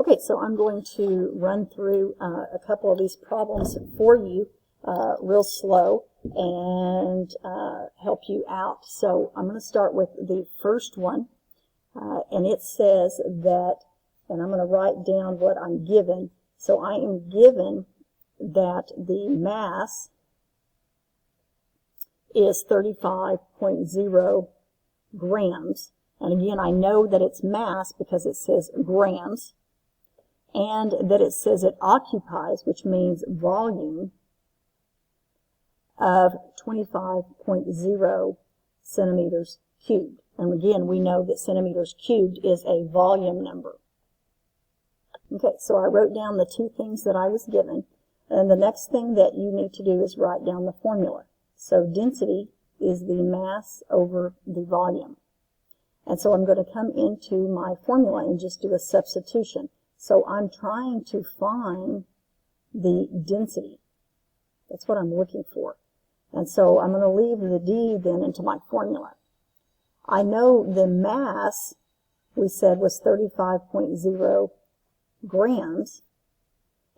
Okay, so I'm going to run through a couple of these problems for you real slow and help you out. So I'm going to start with the first one, and it says that, and I'm going to write down what I'm given. So I am given that the mass is 35.0 grams. And again, I know that it's mass because it says grams, and that it says it occupies, which means volume, of 25.0 centimeters cubed. And again, we know that centimeters cubed is a volume number. Okay, so I wrote down the two things that I was given. And the next thing that you need to do is write down the formula. So density is the mass over the volume. And so I'm going to come into my formula and just do a substitution. So I'm trying to find the density. That's what I'm looking for. And so I'm going to leave the D then into my formula. I know the mass, we said, was 35.0 grams,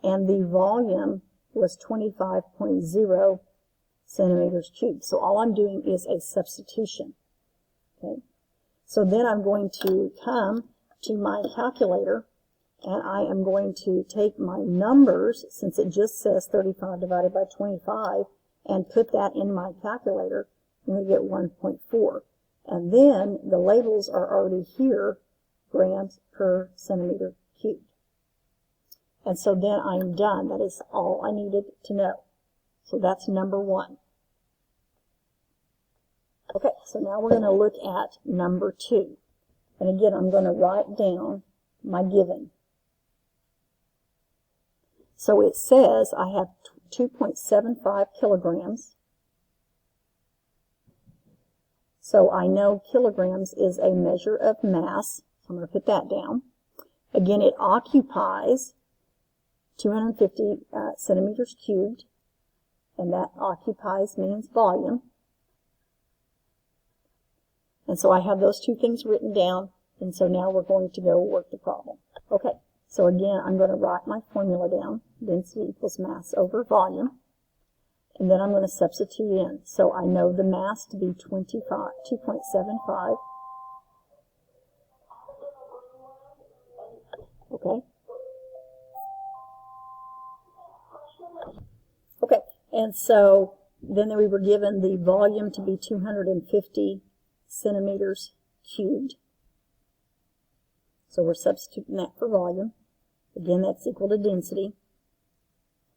and the volume was 25.0 centimeters cubed. So all I'm doing is a substitution. Okay. So then I'm going to come to my calculator, and I am going to take my numbers, since it just says 35 divided by 25, and put that in my calculator. I'm going to get 1.4. And then the labels are already here, grams per centimeter cubed. And so then I'm done. That is all I needed to know. So that's number one. Okay, so now we're going to look at number two. And again, I'm going to write down my given. So it says I have 2.75 kilograms. So I know kilograms is a measure of mass. So I'm going to put that down. Again, it occupies 250 centimeters cubed. And that occupies means volume. And so I have those two things written down. And so now we're going to go work the problem. Okay. So again, I'm going to write my formula down. Density equals mass over volume. And then I'm going to substitute in. So I know the mass to be 2.75. Okay. Okay. And so then we were given the volume to be 250 centimeters cubed. So we're substituting that for volume. Again, that's equal to density.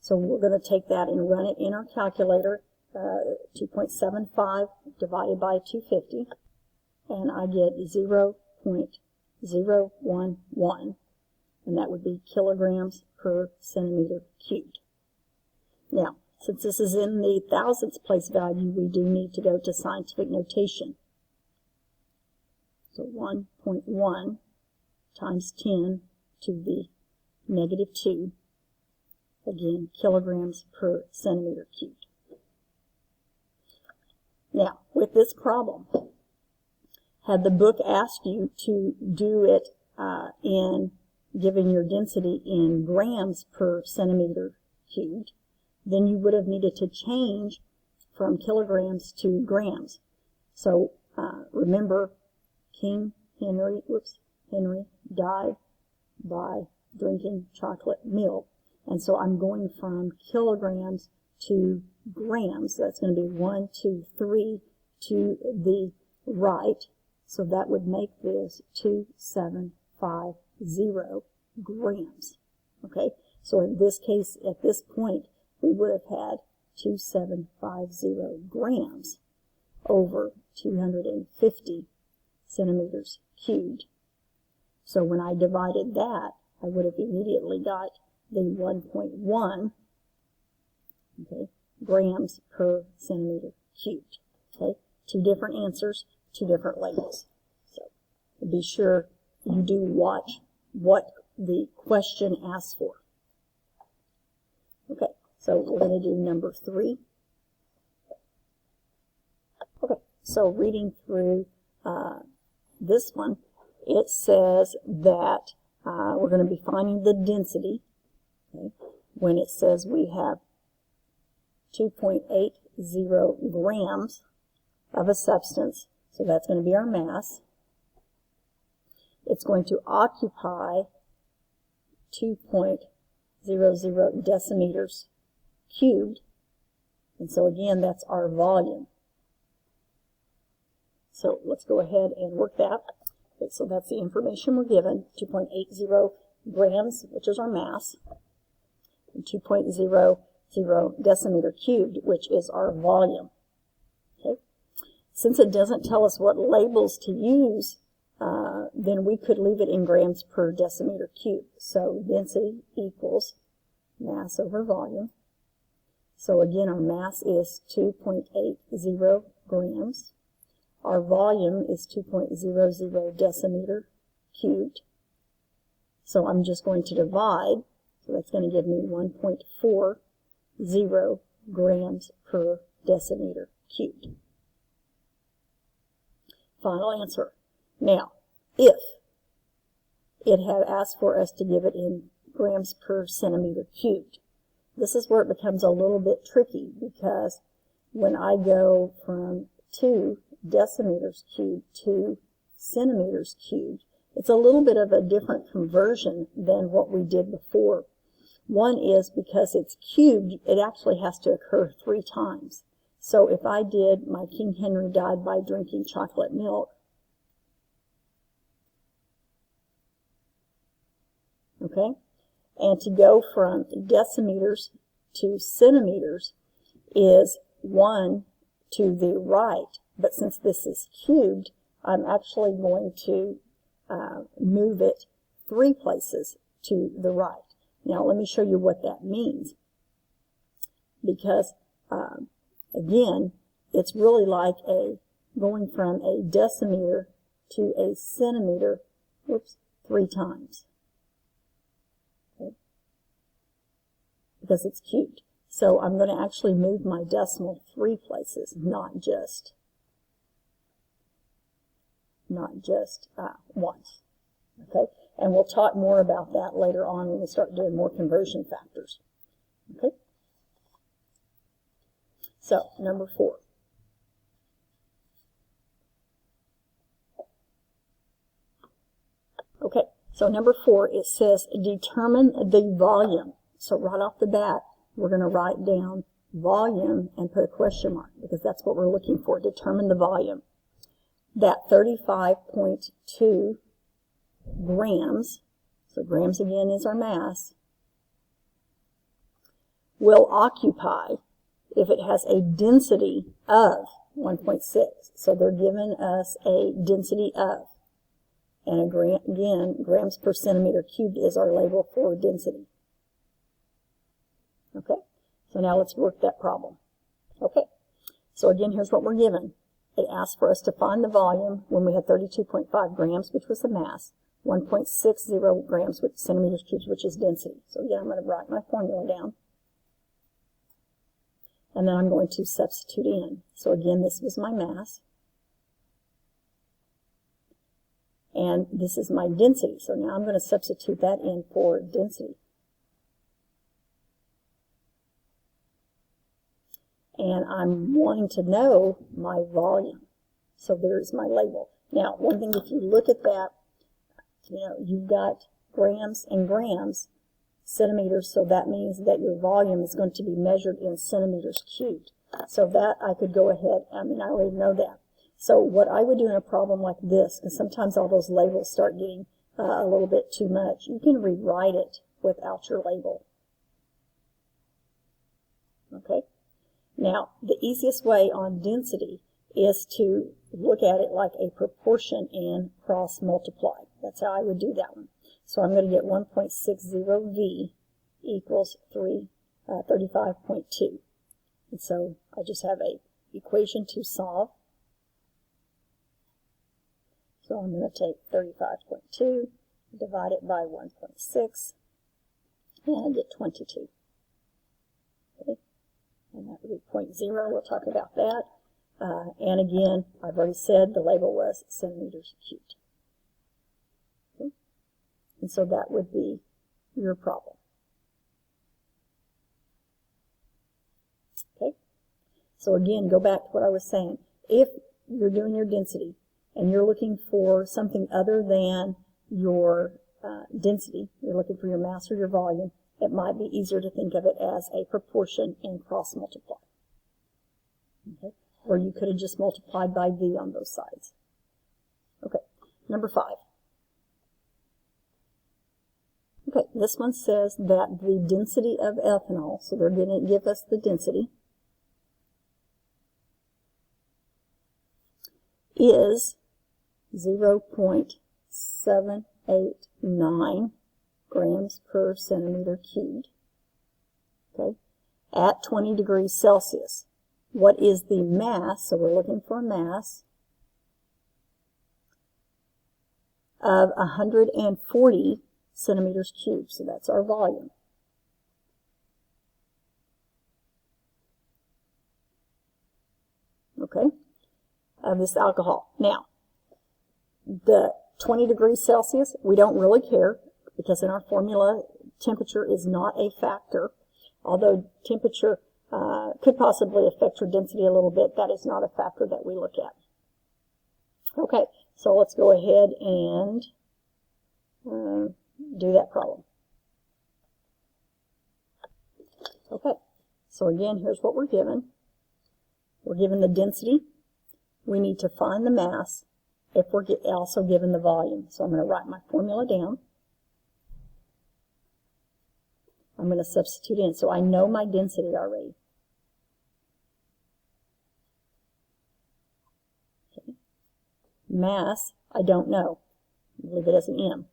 So we're going to take that and run it in our calculator, 2.75 divided by 250, and I get 0.011, and that would be kilograms per centimeter cubed. Now, since this is in the thousandths place value, we do need to go to scientific notation. So 1.1 times 10 to the negative 2, again, kilograms per centimeter cubed. Now, with this problem, had the book asked you to do it in giving your density in grams per centimeter cubed, then you would have needed to change from kilograms to grams. So remember, King Henry died by drinking chocolate milk. And so I'm going from kilograms to grams. That's going to be 1, 2, 3 to the right. So that would make this 2750 grams. Okay, so in this case, at this point, we would have had 2750 grams over 250 centimeters cubed. So when I divided that, I would have immediately got the 1.1, okay, grams per centimeter cubed. Okay, two different answers, two different labels. So be sure you do watch what the question asks for. Okay, so we're going to do number 3. Okay, so reading through this one, it says that we're going to be finding the density, okay, when it says we have 2.80 grams of a substance. So that's going to be our mass. It's going to occupy 2.00 decimeters cubed. And so again, that's our volume. So let's go ahead and work that. Okay, so that's the information we're given, 2.80 grams, which is our mass, and 2.00 decimeter cubed, which is our volume. Okay. Since it doesn't tell us what labels to use, then we could leave it in grams per decimeter cubed. So density equals mass over volume. So again, our mass is 2.80 grams. Our volume is 2.00 decimeter cubed. So I'm just going to divide. So that's going to give me 1.40 grams per decimeter cubed. Final answer. Now, if it had asked for us to give it in grams per centimeter cubed, this is where it becomes a little bit tricky, because when I go from 2 decimeters cubed to centimeters cubed, it's a little bit of a different conversion than what we did before. One is because it's cubed, it actually has to occur 3 times. So if I did my King Henry died by drinking chocolate milk, okay, and to go from decimeters to centimeters is 1 to the right. But since this is cubed, I'm actually going to move it 3 places to the right. Now let me show you what that means. Because, again, it's really like going from a decimeter to a centimeter, 3 times. Okay? Because it's cubed. So I'm going to actually move my decimal 3 places, not just once. Okay, and we'll talk more about that later on when we start doing more conversion factors. Okay, so number 4. Okay, so number 4, it says determine the volume. So right off the bat, we're going to write down volume and put a question mark, because that's what we're looking for. Determine the volume. That 35.2 grams, so grams again is our mass, will occupy if it has a density of 1.6. So they're giving us a density of. And again, grams per centimeter cubed is our label for density. Okay, so now let's work that problem. Okay, so again, here's what we're given. It asked for us to find the volume when we had 32.5 grams, which was the mass, 1.60 grams, which centimeters cubed, which is density. So again, I'm going to write my formula down. And then I'm going to substitute in. So again, this was my mass. And this is my density. So now I'm going to substitute that in for density. And I'm wanting to know my volume. So there's my label. Now, one thing, if you look at that, you've got grams and grams, centimeters, so that means that your volume is going to be measured in centimeters cubed. So that I could go ahead, I already know that. So what I would do in a problem like this, because sometimes all those labels start getting a little bit too much, you can rewrite it without your label. Okay? Now, the easiest way on density is to look at it like a proportion and cross multiply. That's how I would do that one. So I'm going to get 1.60 V equals 35.2. And so I just have a equation to solve. So I'm going to take 35.2, divide it by 1.6, and I get 22. Okay. And that would be 0.0. We'll talk about that. And again, I've already said the label was centimeters cubed. Okay. And so that would be your problem. Okay? So again, go back to what I was saying. If you're doing your density and you're looking for something other than your density, you're looking for your mass or your volume, it might be easier to think of it as a proportion and cross multiply. Okay? Or you could have just multiplied by V on both sides. Okay, number 5. Okay, this one says that the density of ethanol, so they're going to give us the density, is 0.789 grams per centimeter cubed, okay, at 20 degrees Celsius. What is the mass? So we're looking for a mass of 140 centimeters cubed. So that's our volume. Okay, of this alcohol. Now, the 20 degrees Celsius, we don't really care because in our formula, temperature is not a factor. Although temperature could possibly affect your density a little bit, that is not a factor that we look at. Okay, so let's go ahead and do that problem. Okay, so again, here's what we're given. We're given the density. We need to find the mass if we're also given the volume. So I'm going to write my formula down. I'm going to substitute in. So I know my density already. Okay. Mass, I don't know. Leave it as an M.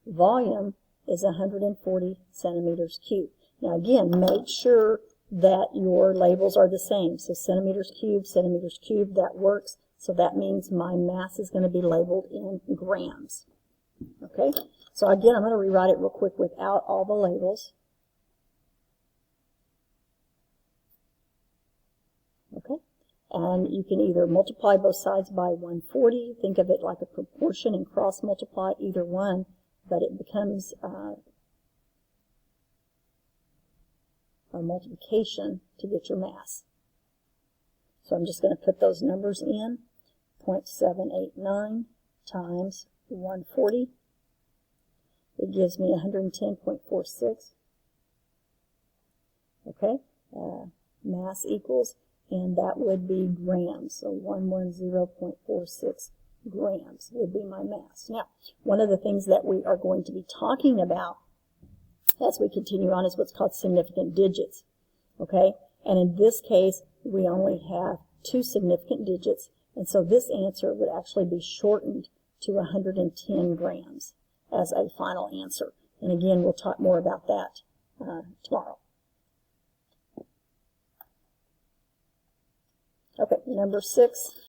Volume is 140 centimeters cubed. Now again, make sure that your labels are the same. So centimeters cubed, that works. So that means my mass is going to be labeled in grams. Okay? So again, I'm going to rewrite it real quick without all the labels. Okay? And you can either multiply both sides by 140, think of it like a proportion, and cross multiply either one, but it becomes a multiplication to get your mass. So I'm just going to put those numbers in. 0.789 times 140. It gives me 110.46. Okay, mass equals, and that would be grams. So 110.46 grams would be my mass. Now, one of the things that we are going to be talking about as we continue on is what's called significant digits. Okay, and in this case, we only have 2 significant digits, and so this answer would actually be shortened to 110 grams as a final answer. And again, we'll talk more about that tomorrow. Okay, number 6.